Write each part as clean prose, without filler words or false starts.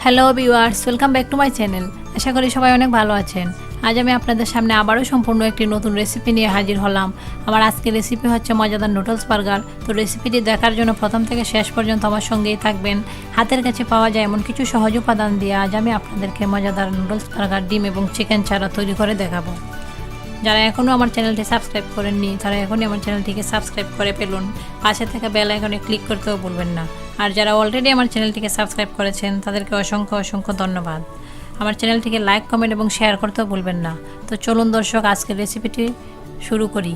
Hello viewers, welcome back to my channel. আশা করি সবাই অনেক ভালো আছেন। আজ আমি আপনাদের সামনে আবারও সম্পূর্ণ একটি নতুন রেসিপি নিয়ে হাজির হলাম। আমার আজকের রেসিপি হচ্ছে মজাদার নুডলস বার্গার। তো রেসিপিটি দেখার জন্য প্রথম থেকে শেষ পর্যন্ত আমার সঙ্গেই থাকবেন। হাতের কাছে পাওয়া যায় এমন কিছু সহজ উপাদান দিয়ে আজ আমি আপনাদেরকে মজাদার নুডলস বার্গার ডিম এবং চিকেন ছাড়া তৈরি করে দেখাবো। যারা এখনও আমার চ্যানেলটি সাবস্ক্রাইব করেননি তারা এখনই আমার চ্যানেলটিকে সাবস্ক্রাইব করে ফেলুন। পাশে থাকা বেল আইকনে ক্লিক করতেও ভুলবেন না। আর যারা অলরেডি আমার চ্যানেলটিকে সাবস্ক্রাইব করেছেন তাদেরকে অসংখ্য অসংখ্য ধন্যবাদ। আমার চ্যানেলটিকে লাইক, কমেন্ট এবং শেয়ার করতেও ভুলবেন না। তো চলুন দর্শক, আজকের রেসিপিটি শুরু করি।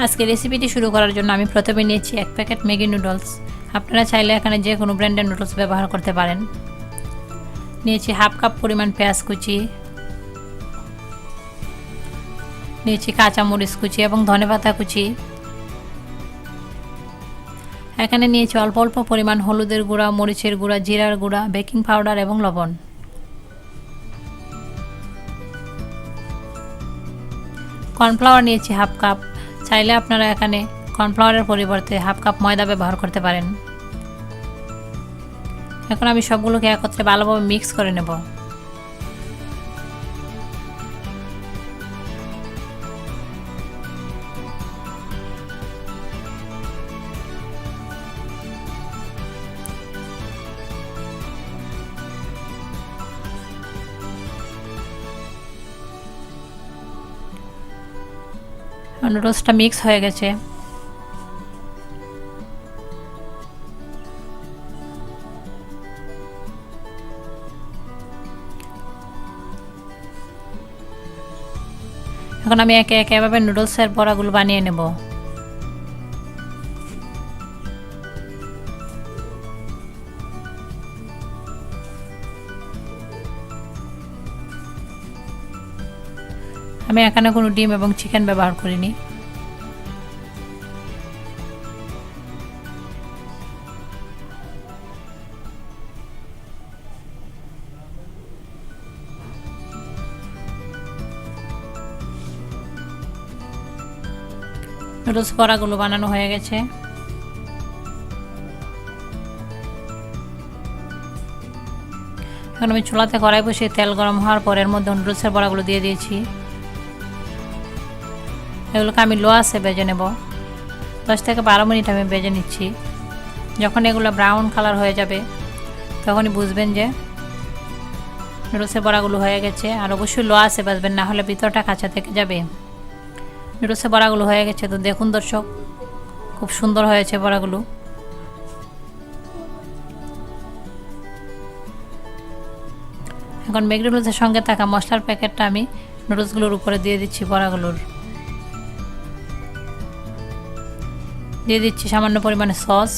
আজকে রেসিপিটি শুরু করার জন্য আমি প্রথমে নিয়েছি 1 প্যাকেট ম্যাগি নুডলস। আপনারা চাইলে এখানে যে কোনো ব্র্যান্ডের নুডলস ব্যবহার করতে পারেন। নিয়েছি হাফ কাপ পরিমাণ পেঁয়াজ কুচি, নিয়েছি কাঁচামরিচ কুচি এবং ধনেপাতা কুচি। এখানে নিয়েছি অল্প অল্প পরিমাণ হলুদের গুঁড়া, মরিচের গুঁড়া, জিরার গুঁড়া, বেকিং পাউডার এবং লবণ। কর্নফ্লাওয়ার নিয়েছি হাফ কাপ। চাইলে আপনারা এখানে কর্নফ্লাওয়ারের পরিবর্তে হাফ কাপ ময়দা ব্যবহার করতে পারেন। এখন আমি সবগুলোকে একত্রে ভালোভাবে মিক্স করে নেব। নুডলসটা মিক্স হয়ে গেছে। এখন আমি একে একে এভাবে নুডলসের বড়াগুলো বানিয়ে নেব। আমি এখানে কোনো ডিম এবং চিকেন ব্যবহার করিনি। নুডলস বড়াগুলো বানানো হয়ে গেছে। এখন আমি চুলাতে কড়াই বসিয়ে তেল গরম হওয়ার পর এর মধ্যে নুডলসের বড়াগুলো দিয়ে দিয়েছি। এগুলোকে আমি লো আঁচে ভেজে নেব। 10 থেকে 12 মিনিট আমি ভেজে নিচ্ছি। যখন এগুলো ব্রাউন কালার হয়ে যাবে তখনই বুঝবেন যে নুডলসের বড়াগুলো হয়ে গেছে। আর অবশ্যই লো আঁচে ভাজবেন, না হলে ভিতরটা কাঁচা থেকে যাবে। নুডলসের বড়াগুলো হয়ে গেছে। তো দেখুন দর্শক, খুব সুন্দর হয়েছে বড়াগুলো। এখন ম্যাগি নুডলসের সঙ্গে থাকা মশলার প্যাকেটটা আমি নুডলসগুলোর উপরে দিয়ে দিচ্ছি। বড়াগুলোর দিয়ে দিচ্ছি সামান্য পরিমাণে সস।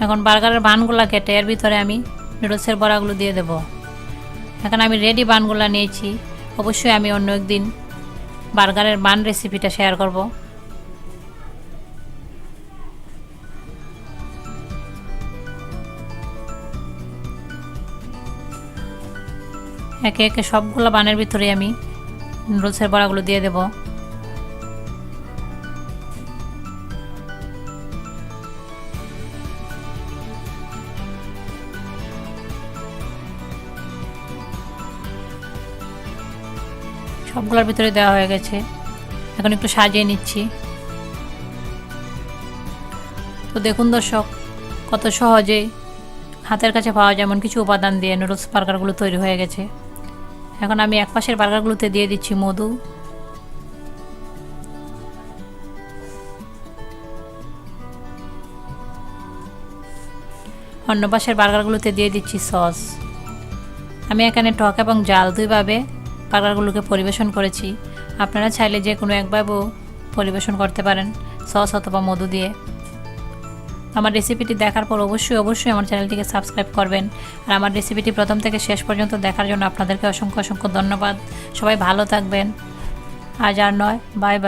এখন বার্গারের বানগুলা কেটে এর ভিতরে আমি নুডলসের বড়াগুলো দিয়ে দেব। এখন আমি রেডি বানগুলা নিয়েছি। অবশ্যই আমি অন্য একদিন বার্গারের বান রেসিপিটা শেয়ার করব। একে একে সবগুলো বানের ভিতরে আমি নুডলসের বড়াগুলো দিয়ে দেব। সবগুলোর ভিতরে দেওয়া হয়ে গেছে। এখন একটু সাজিয়ে নিচ্ছি। তো দেখুন দর্শক, কত সহজে হাতের কাছে পাওয়া যায় এমন কিছু উপাদান দিয়ে নুডলস বার্গারগুলো তৈরি হয়ে গেছে। এখন আমি এক পাশের বার্গারগুলোতে দিয়ে দিচ্ছি মধু। অন্য পাশের বার্গারগুলোতে দিয়ে দিচ্ছি সস। আমি এখানে টক এবং জাল দুইভাবে বার্গারগুলোকে পরিবেশন করেছি। আপনারা চাইলে যে কোনো একভাবেও পরিবেশন করতে পারেন, সস অথবা মধু দিয়ে। আমার রেসিপিটি দেখার পর অবশ্যই আমার চ্যানেলটিকে সাবস্ক্রাইব করবেন। আর আমার রেসিপিটি প্রথম থেকে শেষ পর্যন্ত দেখার জন্য আপনাদেরকে অসংখ্য অসংখ্য ধন্যবাদ। সবাই ভালো থাকবেন। আজ আর নয়, বাই বাই।